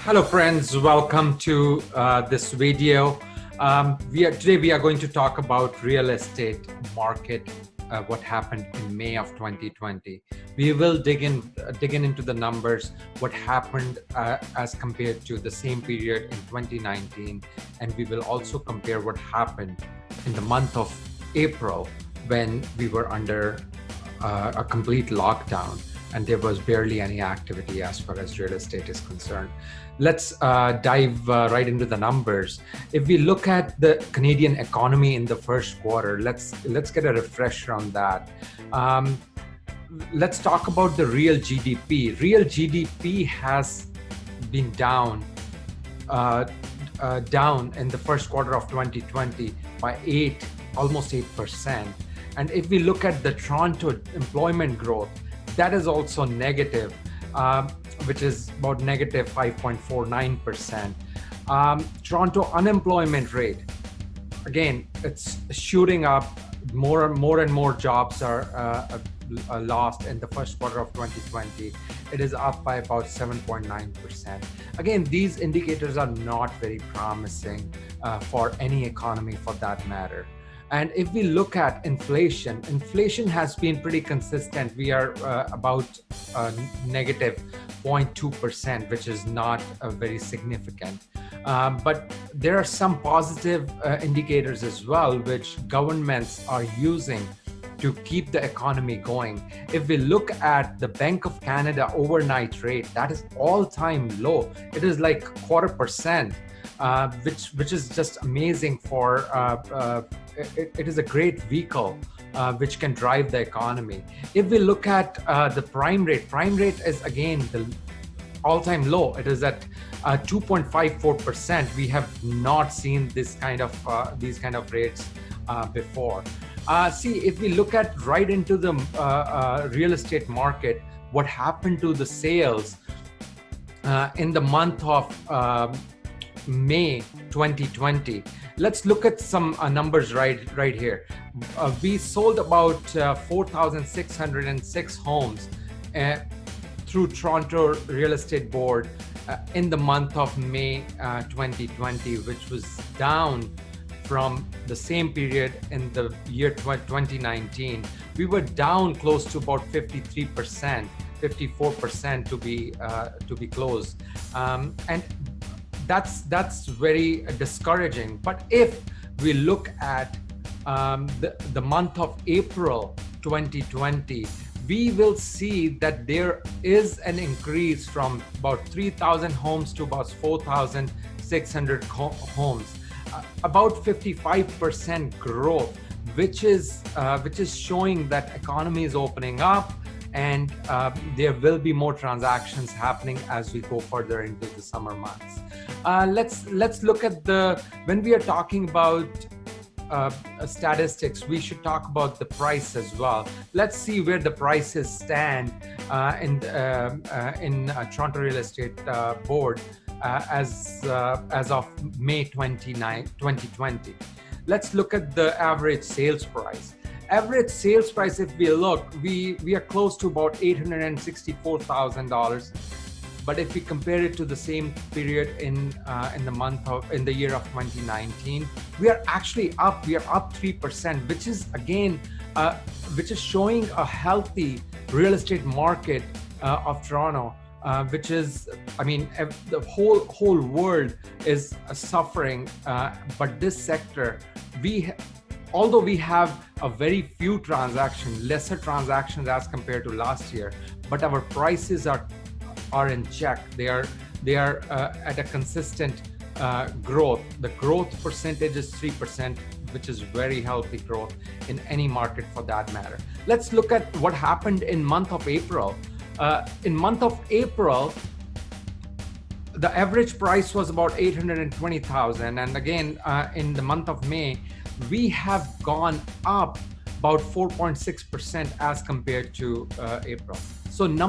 Hello friends, welcome to this video. Today we are going to talk about real estate market, what happened in May of 2020. We will dig in into the numbers, what happened as compared to the same period in 2019, and we will also compare what happened in the month of April when we were under a complete lockdown and there was barely any activity as far as real estate is concerned. Let's dive right into the numbers. If we look at the Canadian economy in the first quarter, let's get a refresher on that. Let's talk about the real GDP. Real GDP has been down in the first quarter of 2020 by almost 8%. And if we look at the Toronto employment growth, that is also negative, which is about negative 5.49%. Toronto unemployment rate, again, it's shooting up. More and more jobs are lost in the first quarter of 2020. It is up by about 7.9%. Again, these indicators are not very promising for any economy for that matter. And if we look at inflation has been pretty consistent. We are about negative 0.2%, which is not very significant. But there are some positive indicators as well, which governments are using to keep the economy going. If we look at the Bank of Canada overnight rate, that is all-time low. It is like 0.25%. Which is just amazing for it is a great vehicle which can drive the economy. If we look at the prime rate is again the all-time low. It is at 2.54%. We have not seen these kind of rates before. See, if we look at right into the real estate market, what happened to the sales in the month of May 2020. Let's look at some numbers right here. We sold about 4,606 homes through Toronto Real Estate Board in the month of May 2020, which was down from the same period in the year 2019. We were down close to about 53%, 54% to be close, and that's very discouraging. But if we look at the month of April 2020, we will see that there is an increase from about 3,000 homes to about 4,600 homes, about 55% growth, which is showing that economy is opening up. And there will be more transactions happening as we go further into the summer months. Let's look at when we are talking about statistics, we should talk about the price as well. Let's see where the prices stand in Toronto Real Estate Board as of May 29, 2020. Let's look at the average sales price. Average sales price, if we look, we are close to about $864,000. But if we compare it to the same period in the year of 2019, we are actually up. We are up 3%, which is again, which is showing a healthy real estate market of Toronto. Which is, I mean, the whole world is suffering, but this sector, although we have a very few transactions, lesser transactions as compared to last year, but our prices are in check. They are at a consistent growth. The growth percentage is 3%, which is very healthy growth in any market for that matter. Let's look at what happened in month of April. In month of April, the average price was about $820,000, and again in the month of May, we have gone up about 4.6% as compared to April. So the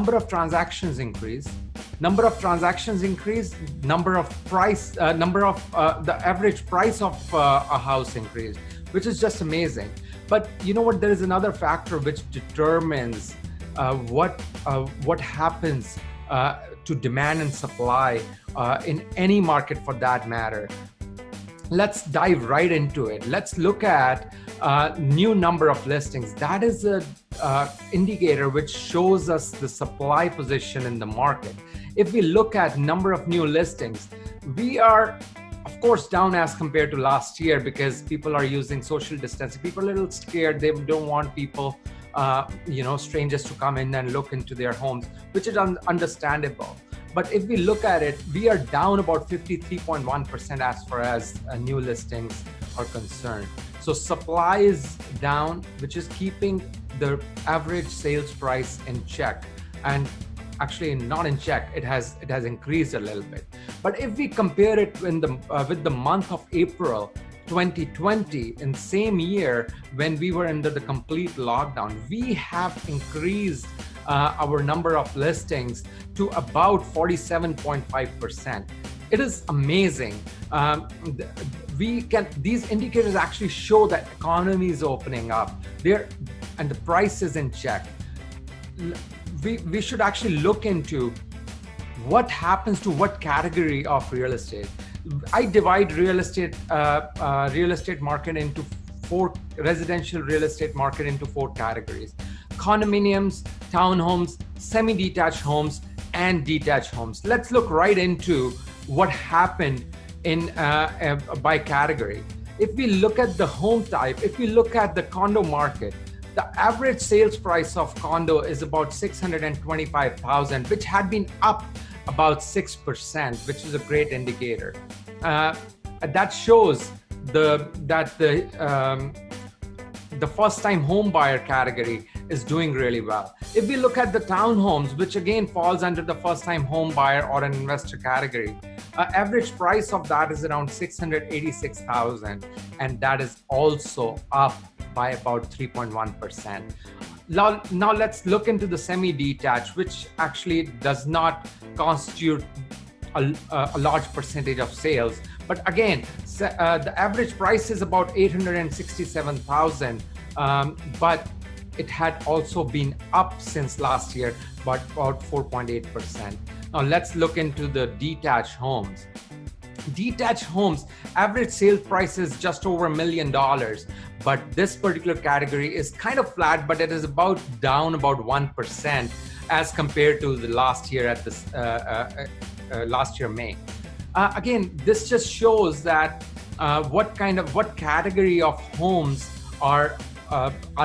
average price of a house increased, which is just amazing. But you know what? There is another factor which determines what happens to demand and supply in any market for that matter. Let's dive right into it. Let's look at new number of listings. That is a indicator which shows us the supply position in the market. If we look at number of new listings, we are of course down as compared to last year because people are using social distancing. People are a little scared. They don't want people, strangers to come in and look into their homes, which is understandable. But if we look at it, we are down about 53.1% as far as new listings are concerned. So supply is down, which is keeping the average sales price in check. And actually not in check, it has increased a little bit. But if we compare it with the month of April 2020, in same year when we were under the complete lockdown, we have increased our number of listings to about 47.5%. It is amazing. These indicators actually show that economy is opening up there and the price is in check. We should actually look into what happens to what category of real estate. I divide real estate market into residential real estate market into four categories: condominiums, townhomes, semi-detached homes, and detached homes. Let's look right into what happened in by category. If we look at the home type, if we look at the condo market, the average sales price of condo is about $625,000, which had been up about 6%, which is a great indicator. That shows that the first-time home buyer category is doing really well. If we look at the townhomes, which again falls under the first-time home buyer or an investor category, average price of that is around $686,000, and that is also up by about 3.1%. Now let's look into the semi-detached, which actually does not constitute a large percentage of sales. But again, the average price is about $867,000, but it had also been up since last year, but about 4.8%. Now let's look into the detached homes. Detached homes, average sales price is just over $1 million, but this particular category is kind of flat, but it is down about 1% as compared to the last year at this last year May. Again, this just shows that what category of homes are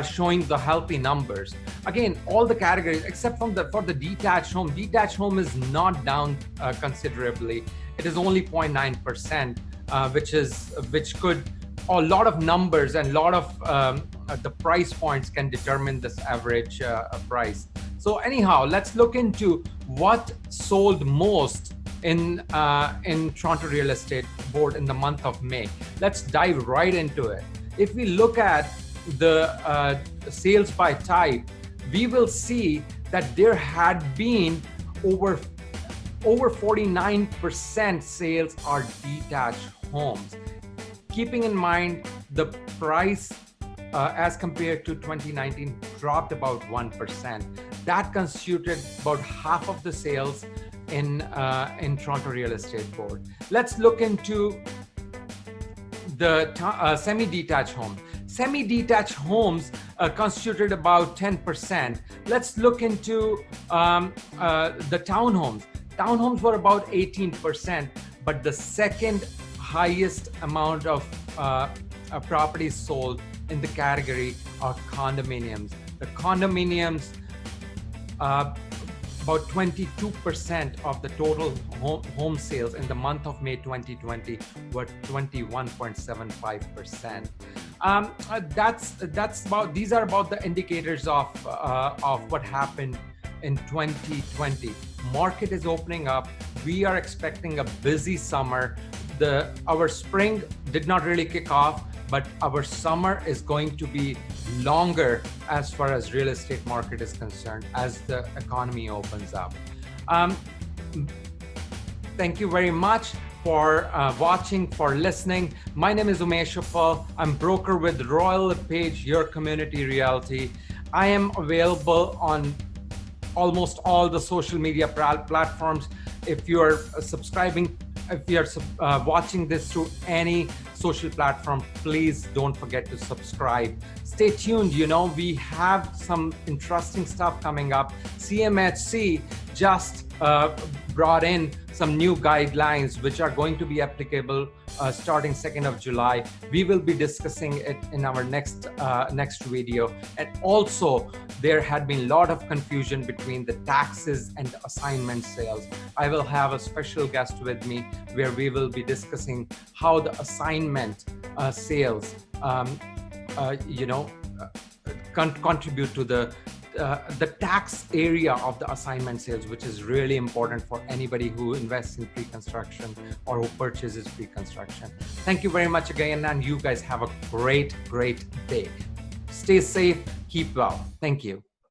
showing the healthy numbers. Again, all the categories except for the detached home. Detached home is not down considerably. It is only 0.9%, which could a lot of numbers and a lot of the price points can determine this average price. So anyhow, let's look into what sold most in Toronto Real Estate Board in the month of May. Let's dive right into it. If we look at the sales by type, we will see that there had been over 49% sales are detached homes. Keeping in mind the price as compared to 2019 dropped about 1%. That constituted about half of the sales in Toronto Real Estate Board. Let's look into the semi-detached home. Semi-detached homes constituted about 10%. Let's look into the townhomes. Townhomes were about 18%, but the second highest amount of properties sold in the category are condominiums. The condominiums, about 22% of the total home sales in the month of May 2020 were 21.75%. These are about the indicators of what happened in 2020. Market is opening up. We are expecting a busy summer. Our spring did not really kick off, but our summer is going to be longer as far as real estate market is concerned as the economy opens up. Thank you very much for watching, for listening. My name is Umesh Uppal. I'm broker with Royal LePage, your community realty. I am available on almost all the social media platforms. If you're subscribing, if you're watching this through any social platform, please don't forget to subscribe. Stay tuned. We have some interesting stuff coming up. CMHC just brought in some new guidelines which are going to be applicable starting 2nd of July. We will be discussing it in our next video. And also, there had been a lot of confusion between the taxes and the assignment sales. I will have a special guest with me where we will be discussing how the assignment sales contribute to the tax area of the assignment sales, which is really important for anybody who invests in pre-construction or who purchases pre-construction. Thank you very much again, and you guys have a great day. Stay safe, keep well. Thank you.